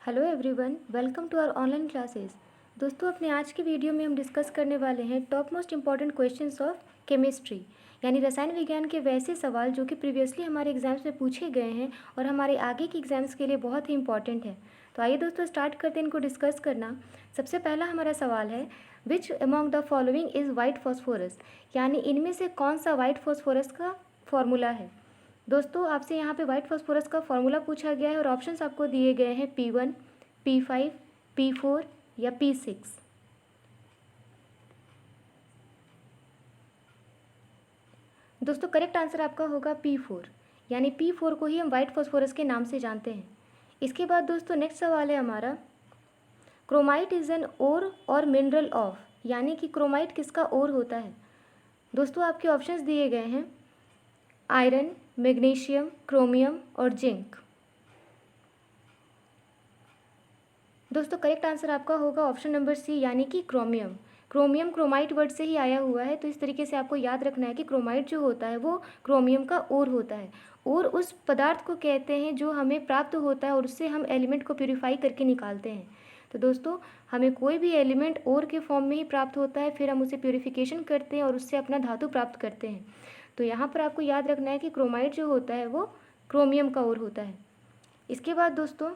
Hello everyone, welcome to our online classes. दोस्तों, अपने आज की वीडियो में हम डिस्कस करने वाले हैं top most important questions of chemistry, यानी रसायन विज्ञान के वैसे सवाल जो कि प्रीवियसली हमारे एग्जाम्स में पूछे गए हैं और हमारे आगे के एग्जाम्स के लिए बहुत ही इंपॉर्टेंट है। तो आइए दोस्तों स्टार्ट करते हैं इनको डिस्कस करना। सबसे पहला हमारा सवाल है, which among the following is white phosphorus, यानी इनमें से कौन सा वाइट फॉस्फोरस का फॉर्मूला है। दोस्तों, आपसे यहाँ पे वाइट फॉस्फोरस का फॉर्मूला पूछा गया है और ऑप्शंस आपको दिए गए हैं P1, P5, P4 या P6। दोस्तों, करेक्ट आंसर आपका होगा P4, यानी P4 को ही हम वाइट फॉस्फोरस के नाम से जानते हैं। इसके बाद दोस्तों नेक्स्ट सवाल है हमारा, क्रोमाइट इज़ एन ओर और मिनरल ऑफ, यानी कि क्रोमाइट किसका ओर होता है। दोस्तों, आपके ऑप्शंस दिए गए हैं आयरन, मैग्नीशियम, क्रोमियम और जिंक। दोस्तों, करेक्ट आंसर आपका होगा ऑप्शन नंबर सी, यानी कि क्रोमियम। क्रोमियम क्रोमाइट वर्ड से ही आया हुआ है, तो इस तरीके से आपको याद रखना है कि क्रोमाइट जो होता है वो क्रोमियम का ओर होता है। और उस पदार्थ को कहते हैं जो हमें प्राप्त होता है और उससे हम एलिमेंट को प्योरीफाई करके निकालते हैं। तो दोस्तों, हमें कोई भी एलिमेंट ओर के फॉर्म में ही प्राप्त होता है, फिर हम उसे प्योरीफिकेशन करते हैं और उससे अपना धातु प्राप्त करते हैं। तो यहाँ पर आपको याद रखना है कि क्रोमाइट जो होता है वो क्रोमियम का ओर होता है। इसके बाद दोस्तों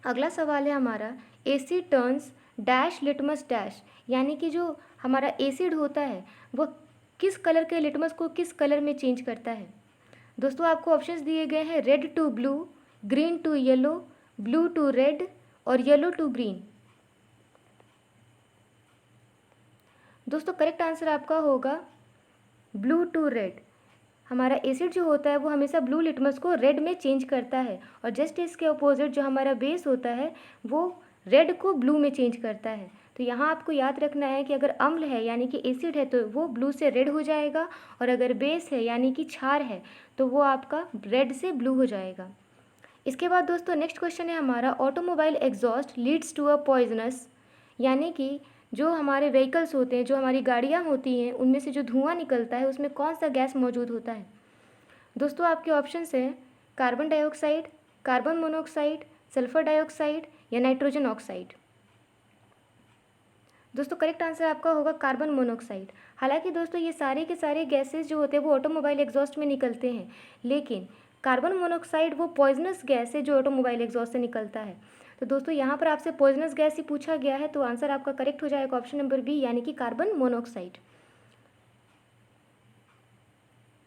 अगला सवाल है हमारा, asset turns dash litmus dash, यानी कि जो हमारा एसिड होता है वो किस कलर के लिटमस को किस कलर में चेंज करता है। दोस्तों, आपको ऑप्शंस दिए गए हैं red to blue, green to yellow, blue to red और येलो टू ग्रीन। दोस्तों, करेक्ट आंसर आपका होगा ब्लू टू रेड। हमारा एसिड जो होता है वो हमेशा ब्लू लिटमस को रेड में चेंज करता है और जस्ट इसके अपोजिट जो हमारा बेस होता है वो रेड को ब्लू में चेंज करता है। तो यहाँ आपको याद रखना है कि अगर अम्ल है यानी कि एसिड है तो वो ब्लू से रेड हो जाएगा, और अगर बेस है यानी कि क्षार है तो वो आपका रेड से ब्लू हो जाएगा। इसके बाद दोस्तों नेक्स्ट क्वेश्चन है हमारा, automobile exhaust leads to a poisonous, यानी कि जो हमारे व्हीकल्स होते हैं, जो हमारी गाड़ियाँ होती हैं, उनमें से जो धुआं निकलता है उसमें कौन सा गैस मौजूद होता है। दोस्तों, आपके ऑप्शंस हैं carbon dioxide, carbon monoxide, sulphur dioxide या नाइट्रोजन ऑक्साइड। दोस्तों, करेक्ट आंसर आपका होगा कार्बन मोनोऑक्साइड। हालांकि दोस्तों ये सारे के सारे गैसेस जो होते हैं वो ऑटोमोबाइल एग्जॉस्ट में निकलते हैं, लेकिन कार्बन मोनोऑक्साइड वो पॉइजनस गैस है जो ऑटोमोबाइल एग्जॉस्ट से निकलता है। तो दोस्तों यहाँ पर आपसे पॉइजनस गैस ही पूछा गया है, तो आंसर आपका करेक्ट हो जाएगा ऑप्शन नंबर बी, यानी कि कार्बन मोनोऑक्साइड।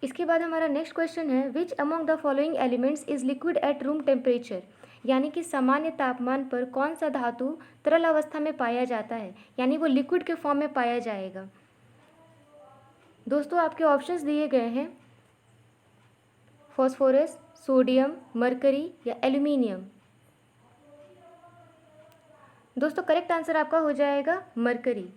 इसके बाद हमारा नेक्स्ट क्वेश्चन है, which among the following elements is liquid at room temperature, यानी कि सामान्य तापमान पर कौन सा धातु तरल अवस्था में पाया जाता है, यानी वो लिक्विड के फॉर्म में पाया जाएगा। दोस्तों, आपके ऑप्शंस दिए गए हैं फॉस्फोरस, सोडियम, मरकरी या एल्यूमिनियम। दोस्तों, करेक्ट आंसर आपका हो जाएगा मरकरी।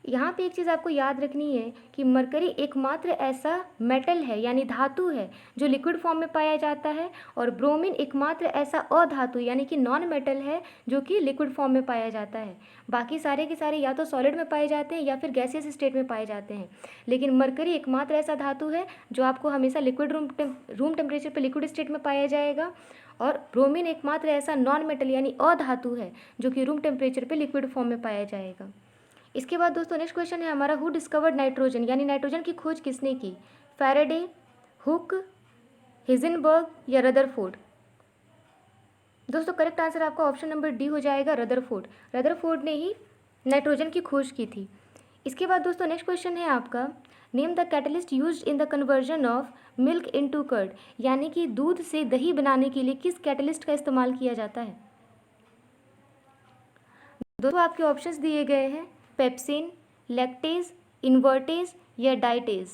यहाँ पे एक चीज़ आपको याद रखनी है कि मरकरी एकमात्र ऐसा मेटल है यानी धातु है जो लिक्विड फॉर्म में पाया जाता है, और ब्रोमीन एकमात्र ऐसा अधातु यानी कि नॉन मेटल है जो कि लिक्विड फॉर्म में पाया जाता है। बाकी सारे के सारे या तो सॉलिड में पाए जाते हैं या फिर गैसियस स्टेट में पाए जाते हैं, लेकिन मरकरी एकमात्र ऐसा धातु है जो आपको हमेशा लिक्विड रूम टेम्परेचर पर लिक्विड स्टेट में पाया जाएगा, और ब्रोमीन एकमात्र ऐसा नॉन मेटल यानी अधातु है जो कि रूम टेम्परेचर पे लिक्विड फॉर्म में पाया जाएगा। इसके बाद दोस्तों नेक्स्ट क्वेश्चन है हमारा, हु डिस्कवर्ड नाइट्रोजन, यानी नाइट्रोजन की खोज किसने की। फैराडे, हुक, हिजनबर्ग या रदरफोर्ड। दोस्तों, करेक्ट आंसर आपका ऑप्शन नंबर डी हो जाएगा रदरफोर्ड। रदरफोर्ड ने ही नाइट्रोजन की खोज की थी। इसके बाद दोस्तों नेक्स्ट क्वेश्चन है आपका, name the catalyst used in the conversion of milk into curd, यानी कि दूध से दही बनाने के लिए किस कैटलिस्ट का इस्तेमाल किया जाता है। दोस्तों, आपके ऑप्शंस दिए गए हैं पेप्सिन, लैक्टेज, इन्वर्टेज या डाइटेज।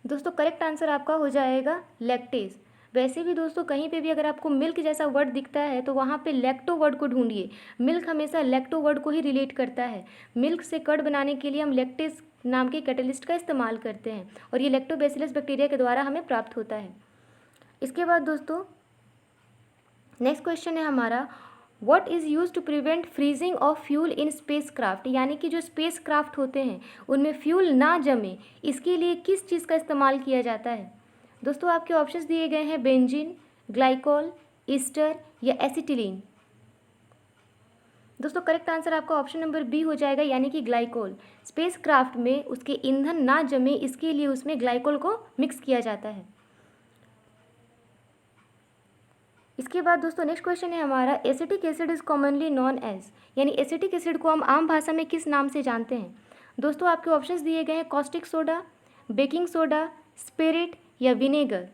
दोस्तों, करेक्ट आंसर आपका हो जाएगा लैक्टेज। वैसे भी दोस्तों कहीं पे भी अगर आपको मिल्क जैसा वर्ड दिखता है तो वहाँ पे लैक्टो वर्ड को ढूंढिए। मिल्क हमेशा लैक्टो वर्ड को ही रिलेट करता है। मिल्क से कर्ड बनाने के लिए हम लैक्टेज नाम के कैटलिस्ट का इस्तेमाल करते हैं, और ये लैक्टोबैसिलस बैक्टीरिया के द्वारा हमें प्राप्त होता है। इसके बाद दोस्तों नेक्स्ट क्वेश्चन है हमारा, what is use to prevent freezing of fuel in spacecraft, यानी कि जो स्पेस क्राफ्ट होते हैं उनमें फ्यूल ना जमे इसके लिए किस चीज़ का इस्तेमाल किया जाता है। दोस्तों आपके ऑप्शंस दिए गए हैं बेंजीन, ग्लाइकोल, ईस्टर या एसिटिलीन। दोस्तों करेक्ट आंसर आपका ऑप्शन नंबर बी हो जाएगा, यानी कि ग्लाइकोल। स्पेसक्राफ्ट में उसके ईंधन ना जमे, इसके लिए उसमें ग्लाइकोल को मिक्स किया जाता है। इसके बाद दोस्तों नेक्स्ट क्वेश्चन है हमारा, acetic acid is commonly known as, यानी एसिटिक एसिड को हम आम भाषा में किस नाम से जानते हैं। दोस्तों आपके ऑप्शंस दिए गए हैं caustic soda, baking soda, spirit या विनेगर।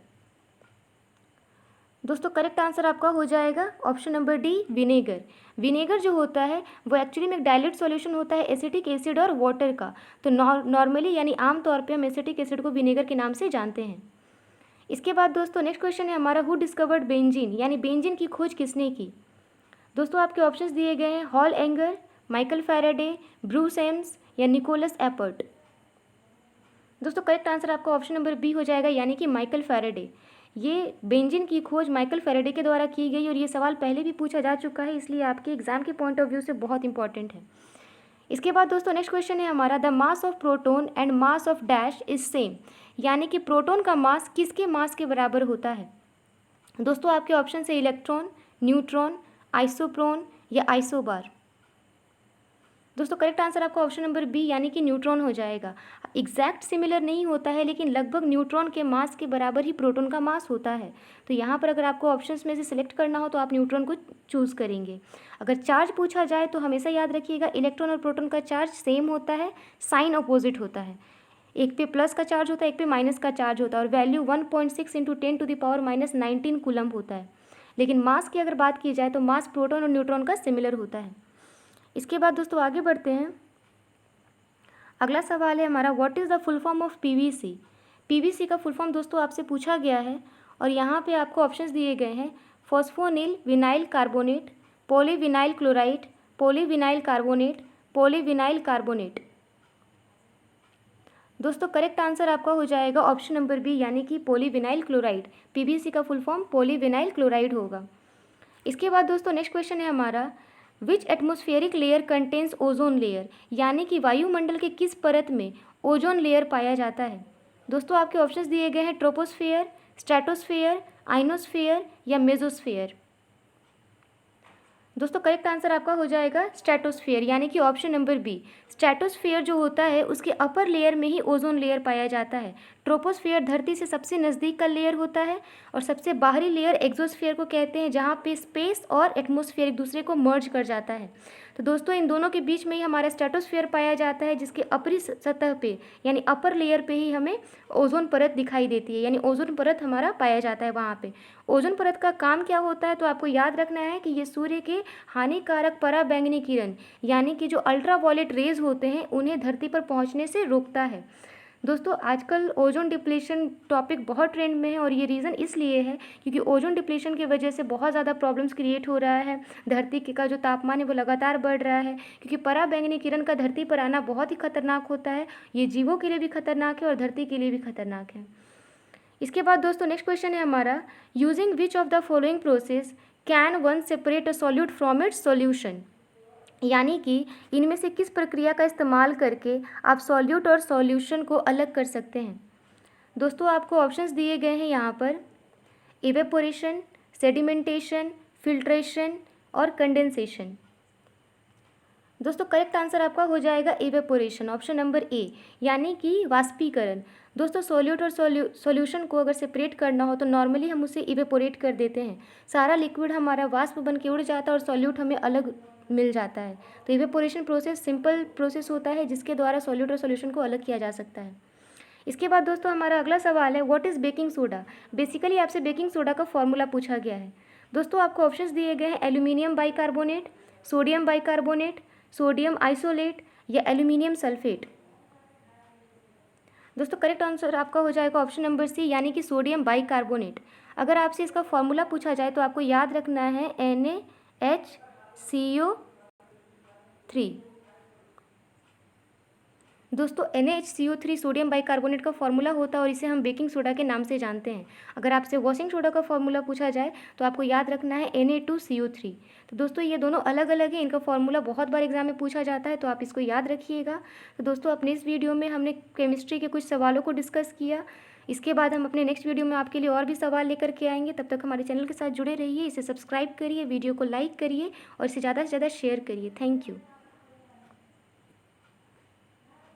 दोस्तों करेक्ट आंसर आपका हो जाएगा option number D, vinegar. Vinegar जो होता है वो एक्चुअली में एक डाइल्यूट सॉल्यूशन होता है एसिटिक एसिड और वाटर का। तो नॉर्मली यानी आम तौर पे हम एसिटिक एसिड को विनेगर के नाम से जानते हैं। इसके बाद दोस्तों नेक्स्ट क्वेश्चन है हमारा, हु डिस्कवर्ड बेंजीन, यानी बेंजीन की खोज किसने की। दोस्तों आपके ऑप्शंस दिए गए हैं hall anger, Michael Faraday, Bruce AIIMS या निकोलस एपर्ट। दोस्तों करेक्ट आंसर आपका ऑप्शन नंबर बी हो जाएगा, यानी कि माइकल फैराडे। ये बेंजीन की खोज माइकल फैराडे के द्वारा की गई और ये सवाल पहले भी पूछा जा चुका है, इसलिए आपके एग्जाम के पॉइंट ऑफ व्यू से बहुत इंपॉर्टेंट है। इसके बाद दोस्तों नेक्स्ट क्वेश्चन है हमारा, the mass of proton and mass of dash is same, यानी कि प्रोटोन का मास किसके मास के बराबर होता है। दोस्तों आपके ऑप्शन है इलेक्ट्रॉन, न्यूट्रॉन, आइसोप्रोन या आइसोबार। दोस्तों करेक्ट आंसर आपका ऑप्शन नंबर बी, यानी कि न्यूट्रॉन हो जाएगा। एग्जैक्ट सिमिलर नहीं होता है, लेकिन लगभग न्यूट्रॉन के मास के बराबर ही प्रोटॉन का मास होता है। तो यहाँ पर अगर आपको ऑप्शंस में से सिलेक्ट करना हो तो आप न्यूट्रॉन को चूज़ करेंगे। अगर चार्ज पूछा जाए तो हमेशा याद रखिएगा इलेक्ट्रॉन और प्रोटॉन का चार्ज सेम होता है, साइन अपोजिट होता है। एक पे प्लस का चार्ज होता है, एक पे माइनस का चार्ज होता है और वैल्यू 1.6 × 10⁻⁻19 कूलम्ब होता है। लेकिन मास की अगर बात की जाए तो मास प्रोटॉन और न्यूट्रॉन का सिमिलर होता है। इसके बाद दोस्तों आगे बढ़ते हैं। अगला सवाल है हमारा, what is the full form of PVC. PVC का फुल फॉर्म दोस्तों आपसे पूछा गया है और यहाँ पे आपको ऑप्शंस दिए गए हैं phosphonyl vinyl carbonate, polyvinyl chloride, polyvinyl carbonate, polyvinyl carbonate. दोस्तों करेक्ट आंसर आपका हो जाएगा ऑप्शन नंबर बी, यानी कि पॉलीविनाइल क्लोराइड। पीवीसी का फुल फॉर्म पॉलीविनाइल क्लोराइड होगा। इसके बाद दोस्तों नेक्स्ट क्वेश्चन है हमारा, which atmospheric layer contains ozone layer, यानी कि वायुमंडल के किस परत में ओजोन लेयर पाया जाता है। दोस्तों आपके ऑप्शंस दिए गए हैं ट्रोपोस्फेयर, स्ट्रेटोस्फेयर, आइनोस्फेयर या मेसोस्फेयर। दोस्तों करेक्ट आंसर आपका हो जाएगा स्ट्रेटोस्फेयर, यानी कि ऑप्शन नंबर बी। स्ट्रेटोस्फेयर जो होता है उसके अपर लेयर में ही ओजोन लेयर पाया जाता है। ट्रोपोस्फेयर धरती से सबसे नज़दीक का लेयर होता है और सबसे बाहरी लेयर एक्सोस्फेयर को कहते हैं, जहाँ पे स्पेस और एटमॉस्फेयर एक दूसरे को मर्ज कर जाता है। तो दोस्तों इन दोनों के बीच में ही हमारा स्ट्रेटोस्फेयर पाया जाता है, जिसके ऊपरी सतह पे यानी अपर लेयर पे ही हमें ओजोन परत दिखाई देती है, यानी ओजोन परत हमारा पाया जाता है वहाँ पे। ओजोन परत का काम क्या होता है, तो आपको याद रखना है कि ये सूर्य के हानिकारक पराबैंगनी किरण यानी कि जो अल्ट्रावायलेट रेज होते हैं उन्हें धरती पर पहुँचने से रोकता है। दोस्तों आजकल ओजोन डिप्लीशन टॉपिक बहुत ट्रेंड में है और ये रीज़न इसलिए है क्योंकि ओजोन डिप्लीशन की वजह से बहुत ज़्यादा प्रॉब्लम्स क्रिएट हो रहा है। धरती का जो तापमान है वो लगातार बढ़ रहा है, क्योंकि पराबैंगनी किरण का धरती पर आना बहुत ही खतरनाक होता है। ये जीवों के लिए भी खतरनाक है और धरती के लिए भी खतरनाक है। इसके बाद दोस्तों नेक्स्ट क्वेश्चन है हमारा, using which of the following process can one separate a solute from its solution, यानी कि इनमें से किस प्रक्रिया का इस्तेमाल करके आप सॉल्यूट और सॉल्यूशन को अलग कर सकते हैं। दोस्तों आपको ऑप्शंस दिए गए हैं यहाँ पर इवेपोरेशन, सेडिमेंटेशन, फिल्ट्रेशन और कंडेंसेशन। दोस्तों करेक्ट आंसर आपका हो जाएगा इवेपोरेशन, ऑप्शन नंबर ए, यानी कि वाष्पीकरण। दोस्तों सॉल्यूट और सॉल्यूशन को अगर सेपरेट करना हो तो नॉर्मली हम उसे इवेपोरेट कर देते हैं, सारा लिक्विड हमारा वाष्प बन के उड़ जाता है और सॉल्यूट हमें अलग मिल जाता है। तो इवेपोरेशन प्रोसेस सिंपल प्रोसेस होता है जिसके द्वारा सॉल्यूट और सॉल्यूशन को अलग किया जा सकता है। इसके बाद दोस्तों हमारा अगला सवाल है, what is baking soda. Basically आपसे बेकिंग सोडा का फॉर्मूला पूछा गया है। दोस्तों आपको ऑप्शंस दिए गए हैं aluminium bicarbonate, sodium bicarbonate, sodium isolate या एल्यूमिनियम सल्फेट। दोस्तों करेक्ट आंसर आपका हो जाएगा ऑप्शन नंबर सी, यानी कि सोडियम बाइकार्बोनेट। अगर आपसे इसका फॉर्मूला पूछा जाए तो आपको याद रखना है NaHCO3। दोस्तों NaHCO3 सोडियम बाइकार्बोनेट का फॉर्मूला होता है और इसे हम बेकिंग सोडा के नाम से जानते हैं। अगर आपसे वॉशिंग सोडा का फॉर्मूला पूछा जाए तो आपको याद रखना है Na2CO3। तो दोस्तों ये दोनों अलग अलग हैं, इनका फॉर्मूला बहुत बार एग्जाम में पूछा जाता है, तो आप इसको याद रखिएगा। तो दोस्तों अपने इस वीडियो में हमने केमिस्ट्री के कुछ सवालों को डिस्कस किया। इसके बाद हम अपने नेक्स्ट वीडियो में आपके लिए और भी सवाल लेकर के आएंगे। तब तक हमारे चैनल के साथ जुड़े रहिए, इसे सब्सक्राइब करिए, वीडियो को लाइक करिए और इसे ज़्यादा से ज़्यादा शेयर करिए। Thank you.